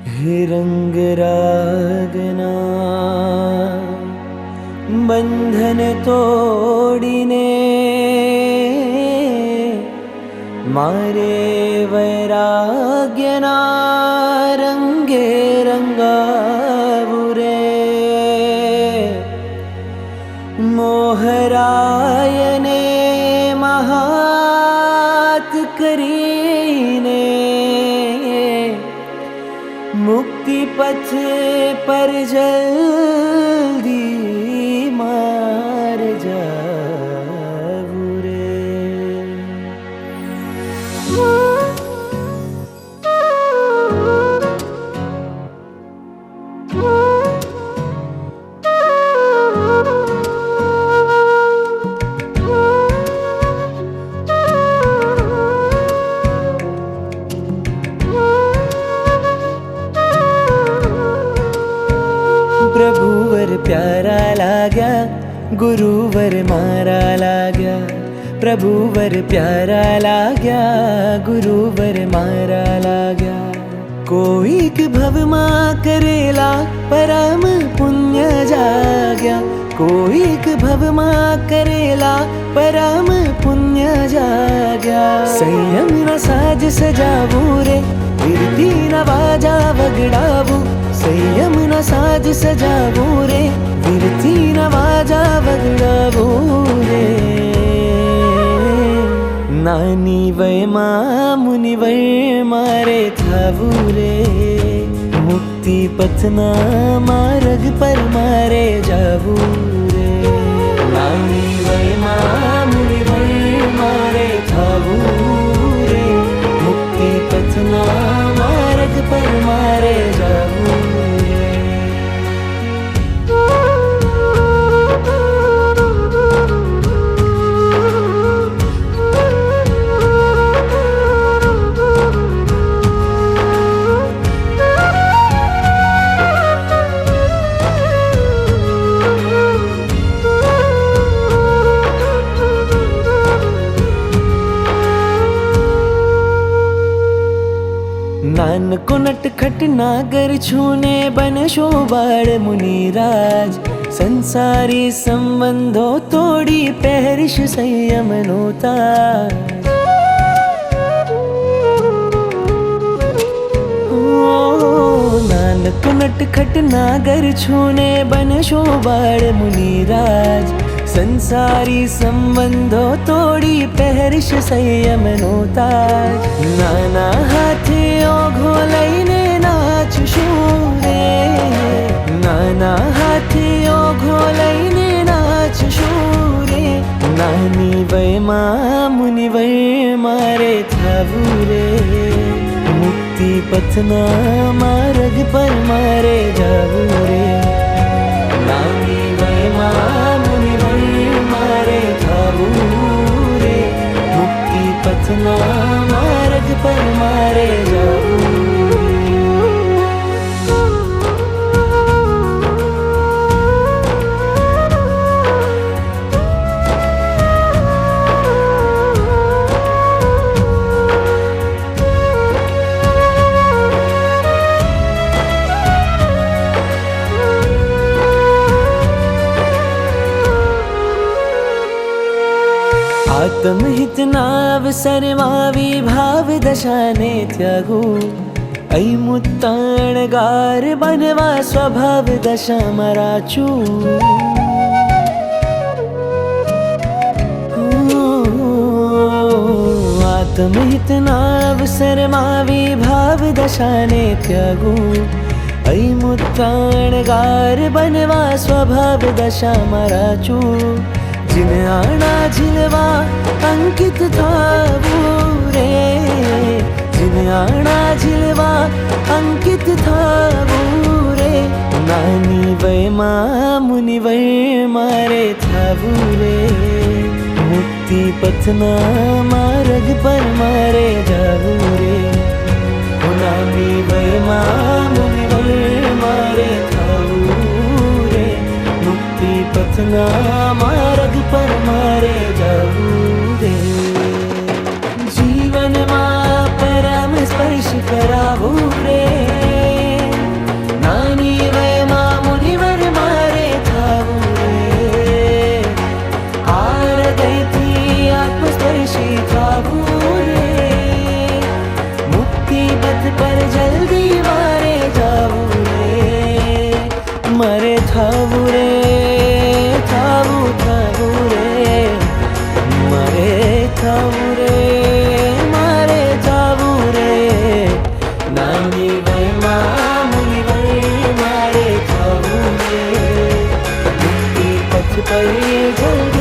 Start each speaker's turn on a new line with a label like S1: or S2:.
S1: हे रंग रागना बंधन तोड़ीने मारे वैराग्यना रंगे रंगावुरे मोहरायने महात करीने मुक्ति पथ पर जल्दी मार जाऊं रे। प्रभुवर प्यारा लाग्या गुरुवर मारा लाग्या प्रभुवर प्यारा लाग्या गुरुवर मारा लाग्या कोईक भव मां करेला परम पुण्य जाग्या कोईक भव मां करेला परम पुण्य जाग्या संयम न साज सजावू रे कीर्ति न बाजा वगड़ावू संयम न साज सजावू रे कीर्ति न बाजा वगड़ावू रे नानी वय मुनि वय मारे थावू रे मुक्ति पथना मार्ग पर मारे जावू रे नानी वय मुनि वय मारे थावू रे मुक्ति पथना मार्ग पर मारे जावू नानको नटखट नागर छूने बन शोबाड़ मुनिराज संसारी संबंधों तोड़ी पहरिश संयम नोता नानको नटखट नागर छूने बन शोबाड़ मुनिराज संसारी संबंधों तोड़ी पहरिश संयम नोता नाना हाथे ओघो लईने नाच शूरे नाना हाथे ओघो लईने नाच शूरे नानी वय मुनि वय मारे थावू रे मुक्ति पथना मार्ग पर मारे जावू रे नानी वय मुनि वय मारे थावू रे मुक्ति पथना मार्ग पर मारे जावू आत्महित नाव सर्वावी भाव दशाने त्यागू ऐमुत्ताण गार बनवा स्वभाव दशा मराचू आत्महित नाव सर्वावी भाव दशाने त्यागू ऐमुत्ताण गार बनवा स्वभाव दशा मराचू जिन आना झिलवा अंकित थावू रे जिन आना झिलवा अंकित थावू रे नानी वय मुनि वय मारे थावू रे मुक्ति पथना मार्ग पर मारे जावू रे नानी वय मुनि वय मारे थावू रे मुक्ति पथना मार्ग पर मारे जावू रे जीवन मा परम स्पर्श करावू रे मुनिवर मारे खाऊंगे मुक्ति पथ पर जल्दी